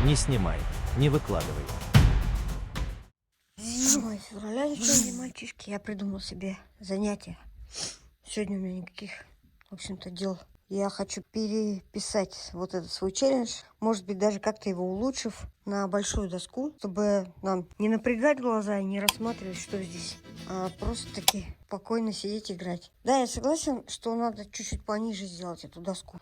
Не снимай, не выкладывай. 7 февраля, девчонки и мальчишки, я придумал себе занятие. Сегодня у меня никаких, в общем-то, дел. Я хочу переписать вот этот свой челлендж, может быть, даже как-то его улучшив на большую доску, чтобы нам не напрягать глаза и не рассматривать, что здесь, а просто-таки спокойно сидеть и играть. Да, я согласен, что надо чуть-чуть пониже сделать эту доску.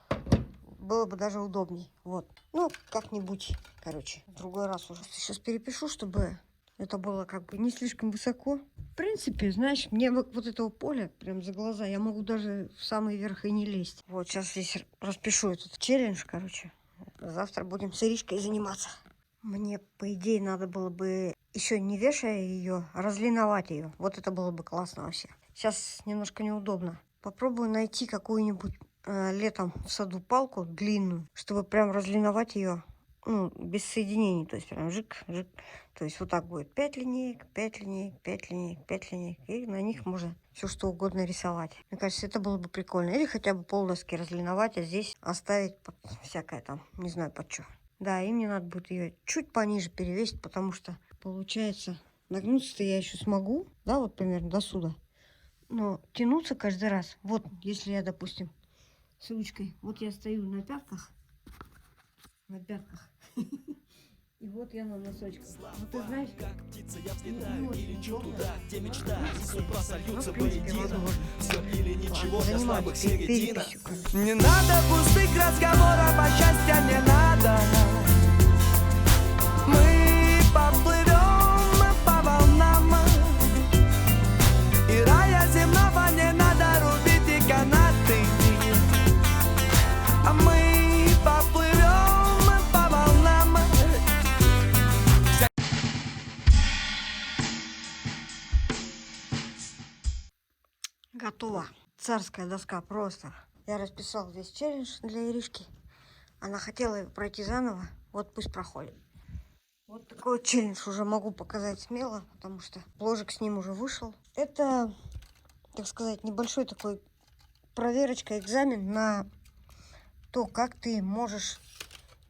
Было бы даже удобней. Вот. Ну, как-нибудь, короче, в другой раз уже. Сейчас перепишу, чтобы это было как бы не слишком высоко. В принципе, знаешь, мне вот этого поля прям за глаза. Я могу даже в самый верх и не лезть. Вот, сейчас здесь распишу этот челлендж, короче. Завтра будем с Иришкой заниматься. Мне, по идее, надо было бы еще не вешая ее, а разлиновать ее. Вот это было бы классно вообще. Сейчас немножко неудобно. Попробую найти какую-нибудь летом в саду палку длинную, чтобы прям разлиновать ее, ну, без соединений. То есть прям жик-жик. То есть вот так будет 5 линеек, 5 линеек, 5 линеек, 5 линеек. И на них можно все что угодно рисовать. Мне кажется, это было бы прикольно. Или хотя бы полдоски разлиновать, а здесь оставить под всякое там, не знаю под что. Да, и мне надо будет ее чуть пониже перевесить, потому что получается, нагнуться-то я еще смогу, да, вот примерно до сюда. Но тянуться каждый раз, вот если я, допустим, с ручкой, вот я стою на пятках, и вот я на носочках. Вот ты знаешь, как птица я взлетаю и лечу туда, где мечта и судьба сольются воедино. Все или ничего для слабых середина. Не надо пустых разговоров, а счастья не надо. Мы поплывем по волнам, и рая земного не надо рубить и канаты. А мы поплывем по волнам. Готово. Царская доска просто. Я расписал здесь челлендж для Иришки. Она хотела его пройти заново. Вот пусть проходит. Вот такой вот челлендж уже могу показать смело, потому что ложик с ним уже вышел. Это, так сказать, небольшой такой проверочка, экзамен на то, как ты можешь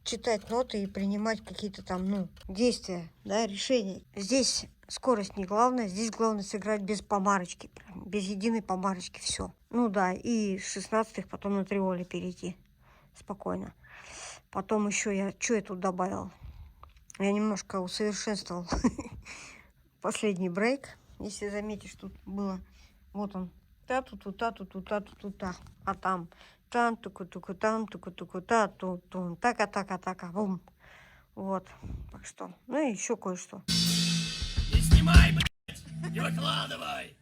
читать ноты и принимать какие-то там, ну, действия, да, решения. Здесь скорость не главное, здесь главное сыграть без помарочки, без единой помарочки, все. Ну да, и с 16-х потом на триоле перейти спокойно. Потом еще я, что я тут добавил? Я немножко усовершенствовал последний брейк. Если заметишь, тут было, вот он, та-ту-ту-та-ту-ту-та-ту-ту-та, а там тан-туку-туку, там-туку-туку, та-ту-тун, така-така-така, бум. Вот, так что, ну и еще кое-что. Не снимай, блядь! Не выкладывай!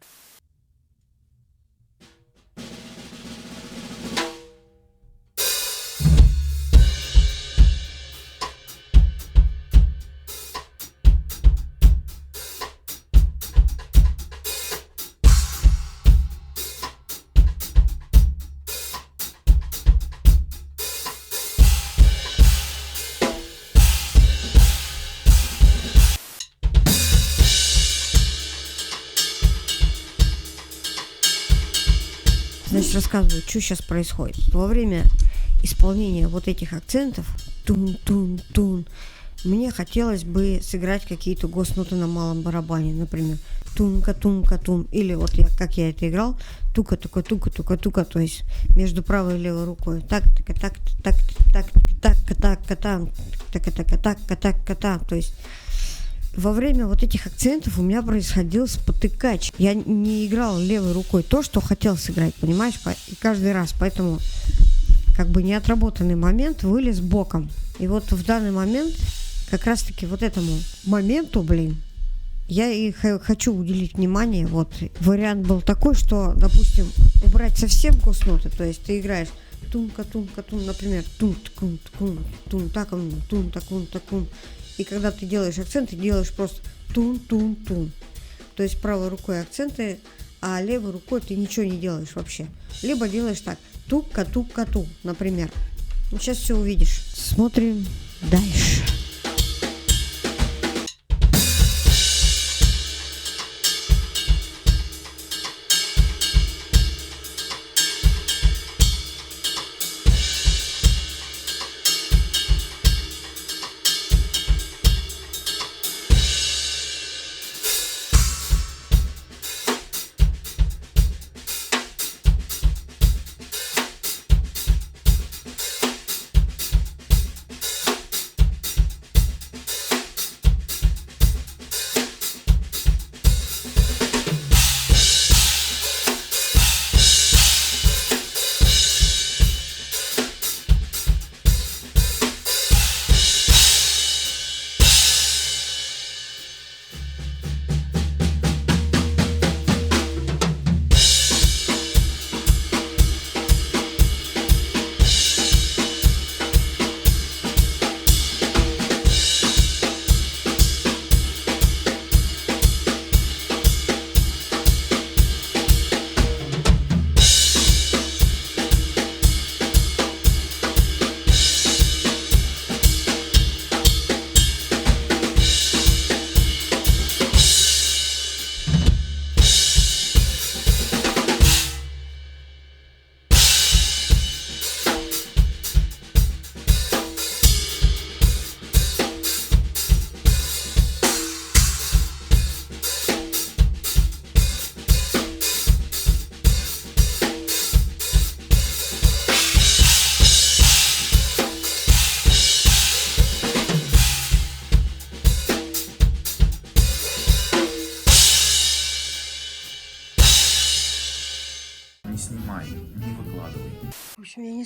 Значит, рассказываю, что сейчас происходит. Во время исполнения вот этих акцентов, тун-тун-тун, мне хотелось бы сыграть какие-то госноты на малом барабане, например, тунка-тунка-тун, или вот я, как я это играл, тука-тука-тука-тука-тука, то есть между правой и левой рукой, так-так-так-так-так-так-так-так-так-так-так-так-так, то есть во время вот этих акцентов у меня происходил спотыкач. Я не играл левой рукой то, что хотел сыграть, понимаешь? И каждый раз, поэтому как бы неотработанный момент вылез боком. И вот в данный момент как раз-таки вот этому моменту, я и хочу уделить внимание. Вот вариант был такой, что, допустим, убрать совсем госноты, то есть ты играешь тун-ка-тун-ка-тун, например, тун-тун-тун, тун-такун-такун. И когда ты делаешь акцент, ты делаешь просто тун-тун-тун. То есть правой рукой акценты, а левой рукой ты ничего не делаешь вообще. Либо делаешь так, тук-ка-тук-ка-ту, например. Ну, сейчас все увидишь. Смотрим дальше.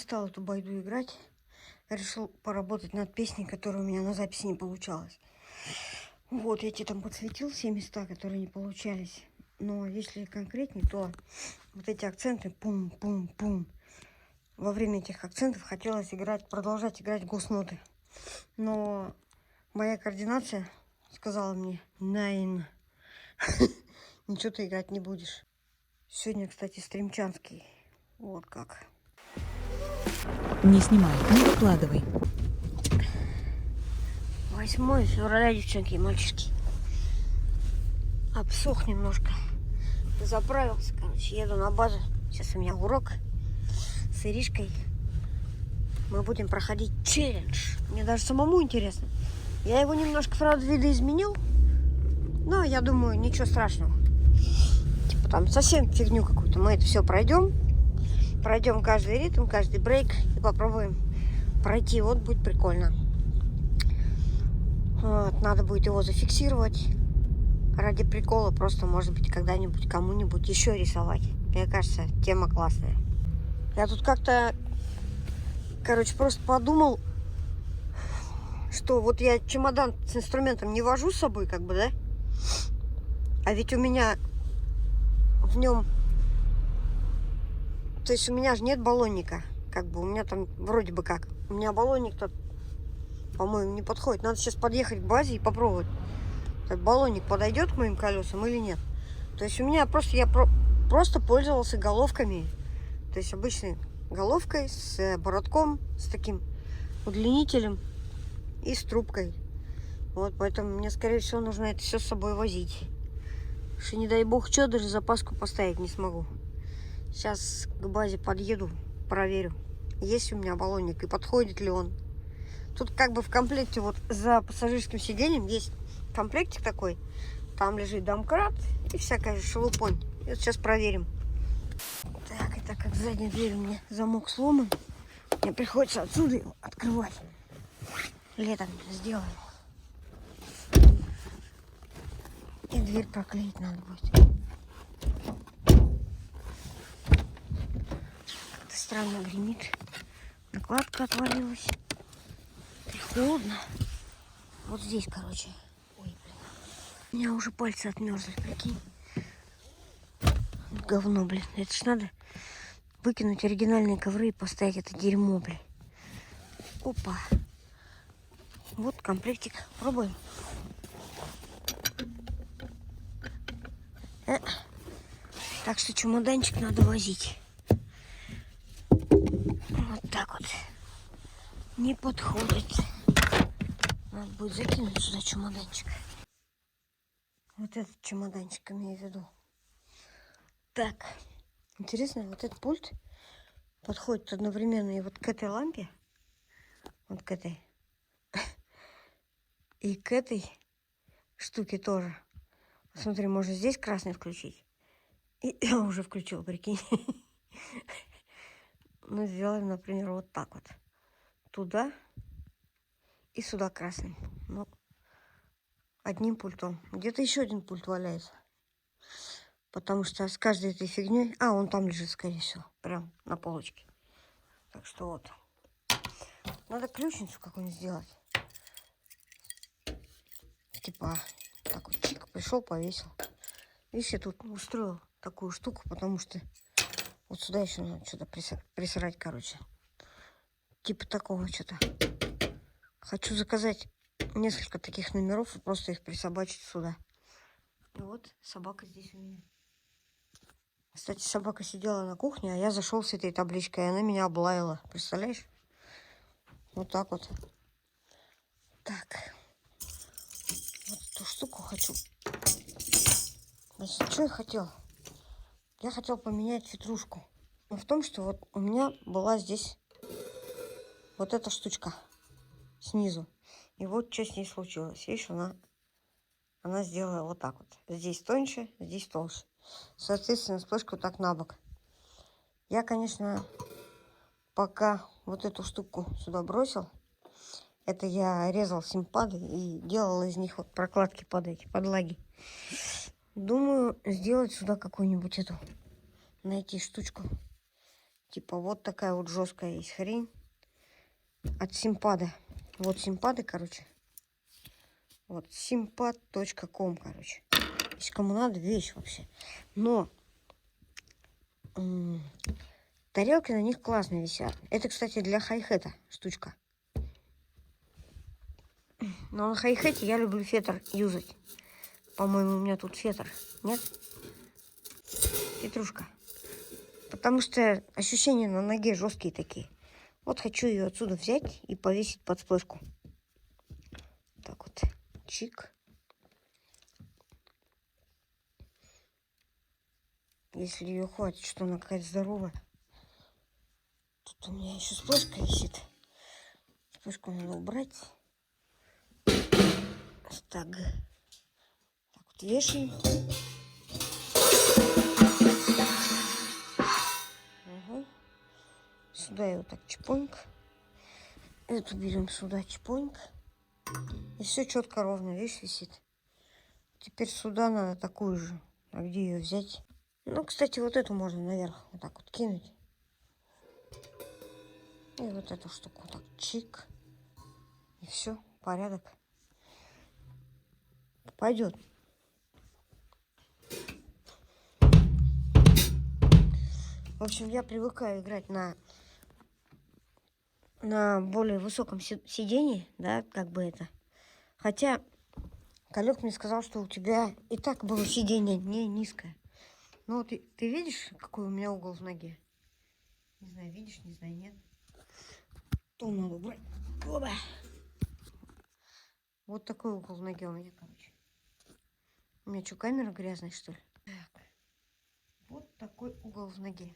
стал эту байду играть. Решил поработать над песней, которая у меня на записи не получалась. Вот, я тебе там подсветил все места, которые не получались. Но если конкретнее, то вот эти акценты, пум-пум-пум. Во время этих акцентов хотелось играть, продолжать играть госноты. Но моя координация сказала мне: Найн, ничего ты играть не будешь. Сегодня, кстати, стримчанский. Вот как. Не снимай, не выкладывай. 8 февраля, девчонки и мальчишки. Обсох немножко. Заправился, короче, еду на базу. Сейчас у меня урок с Иришкой. Мы будем проходить челлендж. Мне даже самому интересно. Я его немножко, правда, видоизменил. Но я думаю, ничего страшного. Типа там совсем фигню какую-то. Мы это все пройдем. Пройдем каждый ритм, каждый брейк. И попробуем пройти. Вот будет прикольно. Вот, надо будет его зафиксировать. Ради прикола просто, может быть, когда-нибудь кому-нибудь еще рисовать. Мне кажется, тема классная. Я тут как-то, короче, просто подумал, что вот я чемодан с инструментом не вожу с собой, как бы, да? А ведь у меня в нем... То есть у меня же нет баллонника. Как бы у меня там вроде бы как. У меня баллонник-то, по-моему, не подходит. Надо сейчас подъехать к базе и попробовать. Этот баллонник подойдет к моим колесам или нет. То есть у меня просто... Я просто пользовался головками. То есть обычной головкой с бородком, с таким удлинителем и с трубкой. Вот, поэтому мне, скорее всего, нужно это все с собой возить. Что, не дай бог, что, даже запаску поставить не смогу. Сейчас к базе подъеду, проверю, есть у меня баллонник и подходит ли он. Тут как бы в комплекте вот за пассажирским сиденьем есть комплектик такой. Там лежит домкрат и всякая шелупонь. И вот сейчас проверим. Так, и так как задняя дверь у меня замок сломан, мне приходится отсюда его открывать. Летом сделаем. И дверь проклеить надо будет. Как-то странно гремит. Накладка отвалилась. И холодно. Вот здесь, короче. Ой, блин. У меня уже пальцы отмерзли, прикинь. Говно, блин. Это ж надо выкинуть оригинальные ковры и поставить это дерьмо, блин. Опа. Вот комплектик. Пробуем. Так что чемоданчик надо возить. Вот так вот. Не подходит. Надо будет закинуть сюда чемоданчик. Вот этот чемоданчик имею в виду. Так. Интересно, вот этот пульт подходит одновременно и вот к этой лампе. Вот к этой. И к этой штуке тоже. Смотри, можно здесь красный включить. И я уже включил, прикинь. Мы сделаем, например, вот так вот. Туда и сюда красным. Ну, одним пультом. Где-то еще один пульт валяется. Потому что с каждой этой фигней... А, он там лежит, скорее всего. Прям на полочке. Так что вот. Надо ключницу какую-нибудь сделать. Типа, так вот, чик, пришел, повесил. Видишь, я тут устроил такую штуку, потому что вот сюда еще надо что-то присрать, короче. Типа такого что-то. Хочу заказать несколько таких номеров и просто их присобачить сюда. И вот собака здесь у меня. Кстати, собака сидела на кухне, а я зашел с этой табличкой, и она меня облаяла. Представляешь? Вот так вот. Так. Вот эту штуку хочу. Значит, что я хотел? Я хотел поменять ветрушку. Но в том, что вот у меня была здесь вот эта штучка снизу. И вот что с ней случилось. Видишь, она сделала вот так вот. Здесь тоньше, здесь толще. Соответственно, сплошь вот так на бок. Я, конечно, пока вот эту штуку сюда бросил, это я резал симпады и делал из них вот прокладки под эти подлаги. Думаю, сделать сюда какую-нибудь эту, найти штучку. Типа вот такая вот жесткая есть хрень от Симпада. Вот Симпады, короче. Вот simpad.com, короче. Если кому надо, вещь вообще. Но тарелки на них классно висят. Это, кстати, для хай-хета штучка. Но на хай-хете я люблю фетр юзать. По-моему, у меня тут фетр. Нет? Петрушка. Потому что ощущения на ноге жесткие такие. Вот хочу ее отсюда взять и повесить под сплошку. Так вот. Чик. Если ее хватит, что она какая-то здоровая. Тут у меня еще сплошка висит. Сплошку надо убрать. Так. Так вот вешаем. Угу. Сюда его так чпоньк. Эту берем сюда чпоньк. И все четко ровно, видишь, висит. Теперь сюда надо такую же. А где ее взять? Ну, кстати, вот эту можно наверх вот так вот кинуть. И вот эту штуку вот так чик. И все, порядок. Пойдет. В общем, я привыкаю играть на более высоком сидении, да, как бы это. Хотя Колек мне сказал, что у тебя и так было сиденье не низкое. Ну, ты видишь, какой у меня угол в ноге? Не знаю, видишь, не знаю, нет. То надо убрать. Оба. Вот такой угол в ноге у меня, короче. У меня что, камера грязная, что ли? Так. Вот такой угол в ноге.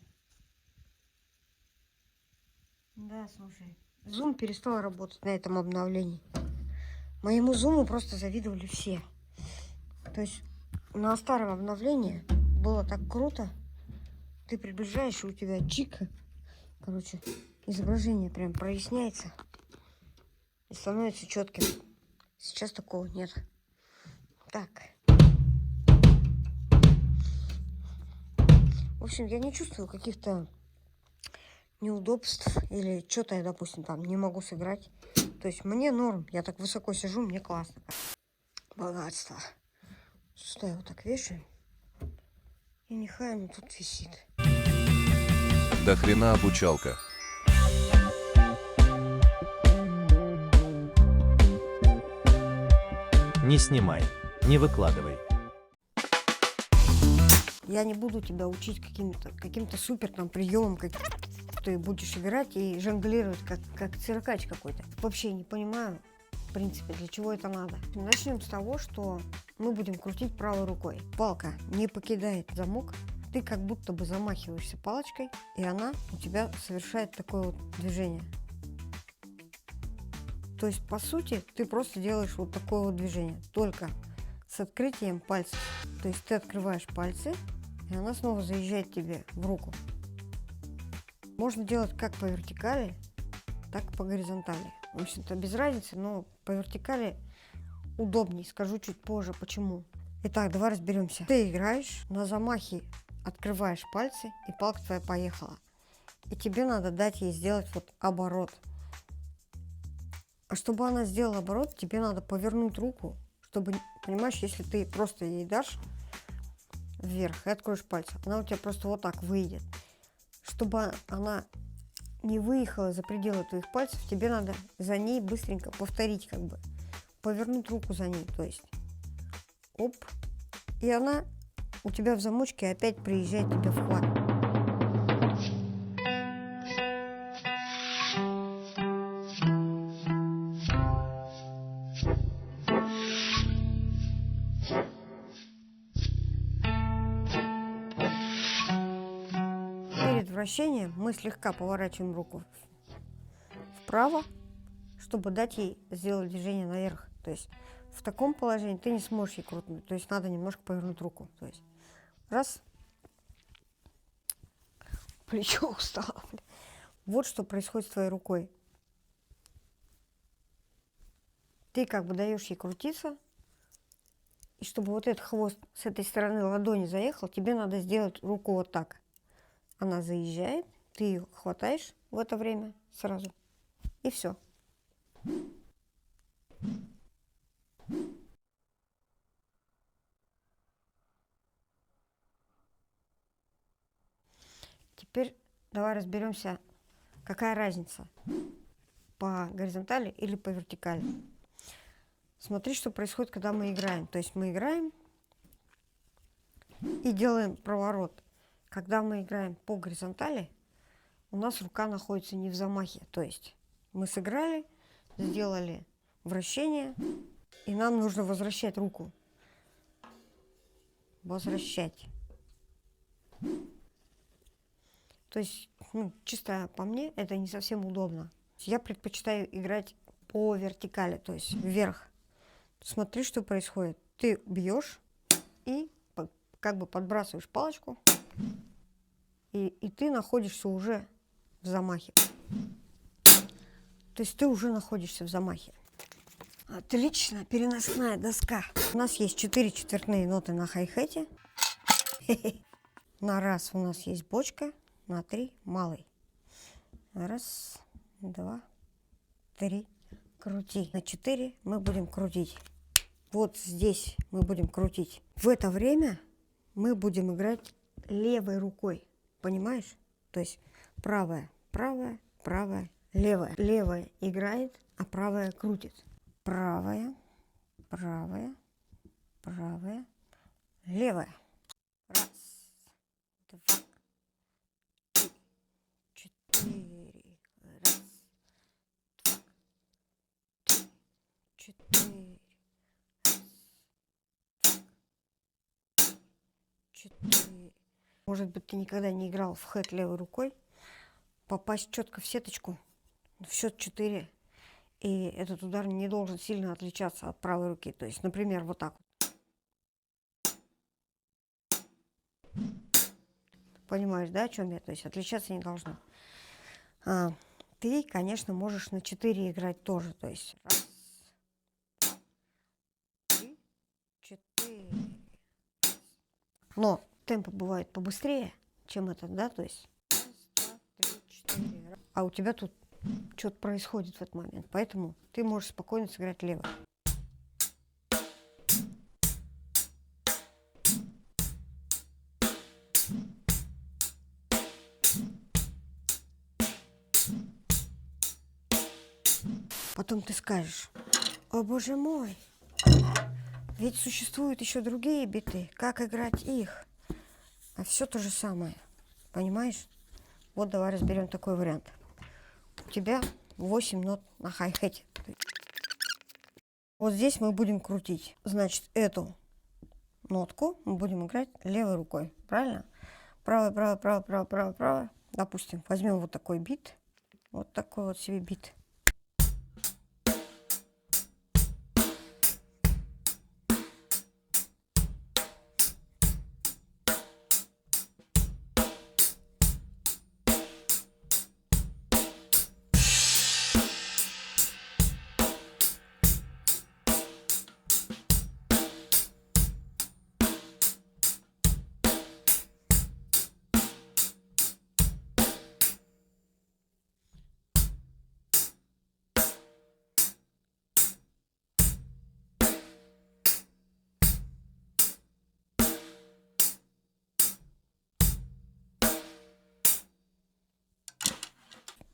Да, слушай. Зум перестал работать на этом обновлении. Моему зуму просто завидовали все. То есть на старом обновлении было так круто. Ты приближаешь, и у тебя чика. Короче, изображение прям проясняется. И становится четким. Сейчас такого нет. Так. В общем, я не чувствую каких-то неудобств или что-то я, допустим, там не могу сыграть. То есть мне норм. Я так высоко сижу, мне классно. Богатство. Сюда его так вешаем. И нехай оно тут висит. До хрена обучалка. Не снимай, не выкладывай. Я не буду тебя учить каким-то супер там приемом, как ты будешь играть и жонглировать, как циркач какой-то. Вообще не понимаю, в принципе, для чего это надо. Начнем с того, что мы будем крутить правой рукой. Палка не покидает замок. Ты как будто бы замахиваешься палочкой, и она у тебя совершает такое вот движение. То есть, по сути, ты просто делаешь вот такое вот движение, только с открытием пальцев. То есть ты открываешь пальцы, и она снова заезжает тебе в руку. Можно делать как по вертикали, так и по горизонтали. В общем-то, без разницы, но по вертикали удобней. Скажу чуть позже, почему. Итак, давай разберемся. Ты играешь, на замахе открываешь пальцы, и палка твоя поехала. И тебе надо дать ей сделать вот оборот. А чтобы она сделала оборот, тебе надо повернуть руку, чтобы, понимаешь, если ты просто ей дашь вверх и откроешь пальцы, она у тебя просто вот так выйдет. Чтобы она не выехала за пределы твоих пальцев, тебе надо за ней быстренько повторить, как бы, повернуть руку за ней, то есть, оп, и она у тебя в замочке опять приезжает тебе в хват. Перед вращением мы слегка поворачиваем руку вправо, чтобы дать ей сделать движение наверх. То есть в таком положении ты не сможешь ей крутнуть. То есть надо немножко повернуть руку. То есть раз. Плечо устало. Вот что происходит с твоей рукой. Ты как бы даешь ей крутиться. И чтобы вот этот хвост с этой стороны ладони заехал, тебе надо сделать руку вот так. Она заезжает, ты ее хватаешь в это время сразу, и все. Теперь давай разберемся, какая разница по горизонтали или по вертикали. Смотри, что происходит, когда мы играем. То есть мы играем и делаем проворот. Когда мы играем по горизонтали, у нас рука находится не в замахе. То есть мы сыграли, сделали вращение, и нам нужно возвращать руку. Возвращать. То есть, чисто по мне, это не совсем удобно. Я предпочитаю играть по вертикали, то есть вверх. Смотри, что происходит. Ты бьешь и как бы подбрасываешь палочку, и ты находишься уже в замахе. То есть ты уже находишься в замахе. Отлично, переносная доска. У нас есть 4 четвертные ноты на хай-хете. На раз у нас есть бочка, на 3 малый. Раз, два, 3. Крути. На 4 мы будем крутить. Вот здесь мы будем крутить. В это время мы будем играть левой рукой. Понимаешь? То есть правая, правая, правая, левая. Левая играет, а правая крутит. Правая, правая, правая, левая. Раз, два, 3, 4. Раз, два, 3, 4. Раз, 4. Может быть, ты никогда не играл в хэт левой рукой. Попасть четко в сеточку в счет 4. И этот удар не должен сильно отличаться от правой руки. То есть, например, вот так вот. Понимаешь, да, о чем я? То есть отличаться не должно. Ты, конечно, можешь на 4 играть тоже. То есть раз, два, 3, 4. Но темпы бывают побыстрее, чем этот, да? То есть раз, два, 3, 4. А у тебя тут что-то происходит в этот момент. Поэтому ты можешь спокойно сыграть левой. Потом ты скажешь: о боже мой, ведь существуют еще другие биты. Как играть их? А все то же самое. Понимаешь? Вот давай разберем такой вариант. У тебя 8 нот на хай-хете. Вот здесь мы будем крутить. Значит, эту нотку мы будем играть левой рукой. Правильно? Правая, правая, правая, правая, правая, правая. Допустим, возьмем вот такой бит. Вот такой вот себе бит.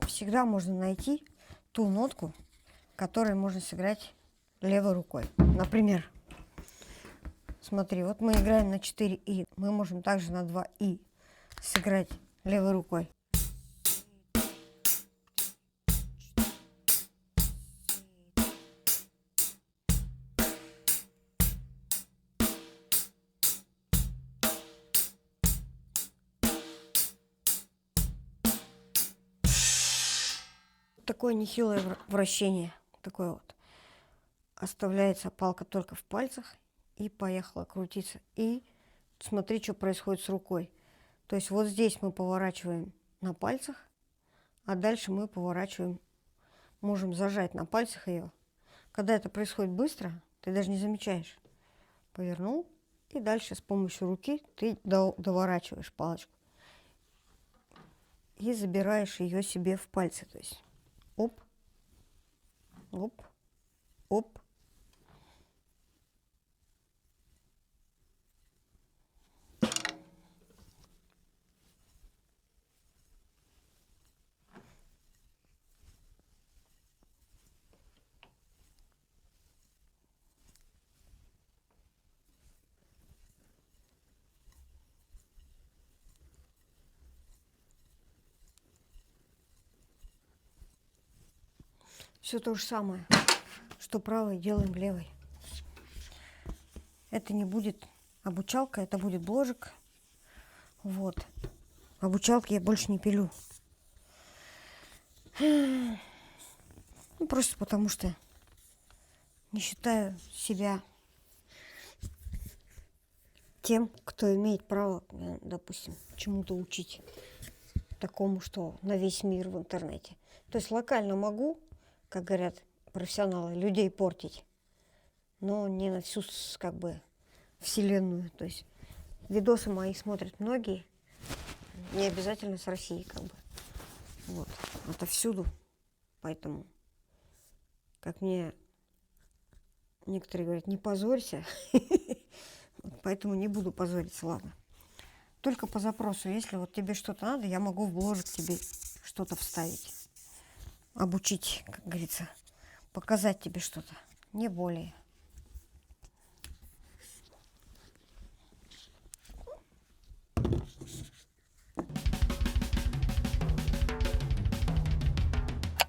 Всегда можно найти ту нотку, которой можно сыграть левой рукой. Например, смотри, вот мы играем на 4 И. Мы можем также на 2 И сыграть левой рукой. Такое нехилое вращение, такое вот. Оставляется палка только в пальцах, и поехала крутиться. И смотри, что происходит с рукой. То есть вот здесь мы поворачиваем на пальцах, а дальше мы поворачиваем, можем зажать на пальцах ее. Когда это происходит быстро, ты даже не замечаешь. Повернул, и дальше с помощью руки ты доворачиваешь палочку. и забираешь ее себе в пальцы. То есть оп, оп, оп. Все то же самое, что правой делаем левой. Это не будет обучалка, это будет бложик. Вот. Обучалки я больше не пилю. Ну, просто потому что не считаю себя тем, кто имеет право, допустим, чему-то учить. Такому, что на весь мир в интернете. То есть локально могу, как говорят профессионалы, людей портить, но не на всю, как бы, вселенную. То есть видосы мои смотрят многие, не обязательно с России, как бы. Вот. Это всюду. Поэтому, как мне некоторые говорят, не позорься. Поэтому не буду позориться, ладно. Только по запросу. Если вот тебе что-то надо, я могу в бложик тебе что-то вставить. Обучить, как говорится, показать тебе что-то, не более.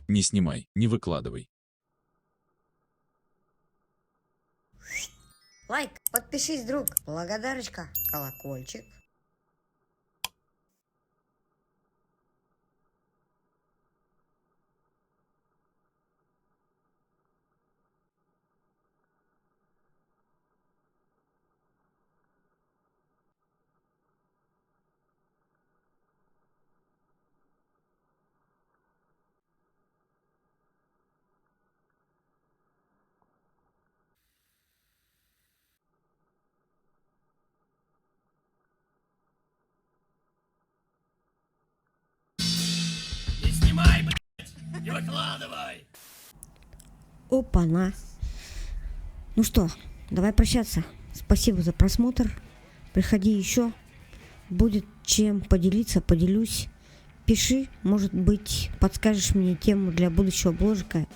Не снимай, не выкладывай. Лайк, подпишись, друг, благодарочка, колокольчик. Не снимай, блядь! Не выкладывай! Опа-на. Ну что, давай прощаться. Спасибо за просмотр. Приходи еще. Будет чем поделиться, поделюсь. Пиши, может быть, подскажешь мне тему для будущего бложика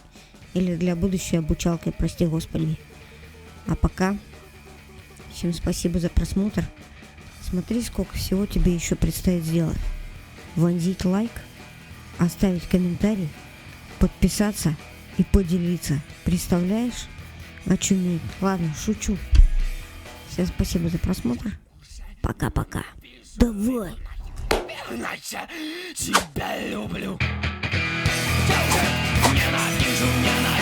или для будущей обучалки, прости господи. А пока, всем спасибо за просмотр. Смотри, сколько всего тебе еще предстоит сделать. Вонзить лайк, оставить комментарий, подписаться и поделиться. Представляешь? Очуметь. Ладно, шучу. Всем спасибо за просмотр. Пока-пока. Давай. Иначе себя люблю. Я уже ненавижу, ненавижу.